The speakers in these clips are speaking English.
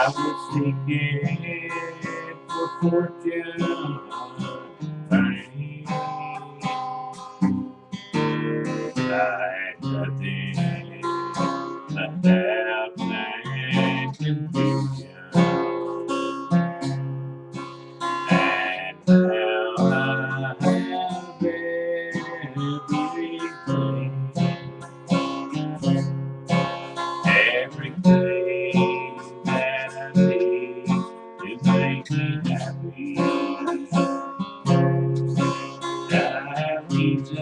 was seeking for fortune, fame. I had nothing but doubt and confusion. And now I have everything that I need to make me happy. I need just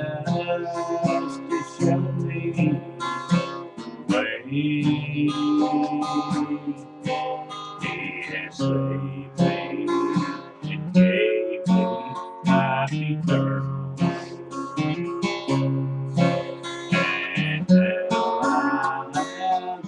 to show me the way. He has saved me and gave me my eternal. And now I have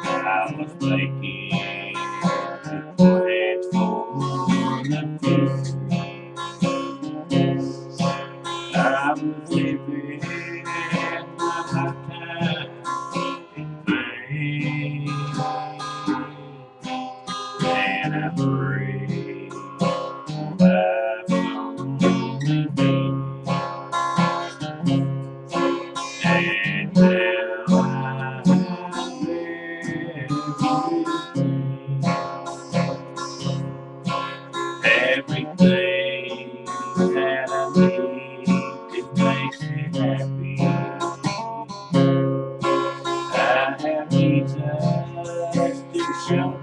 I was making plans for the future. I was living my lifetime in vain, and I prayed for life's only meaning. And now I have everything that I need to make me happy. I have Jesus to show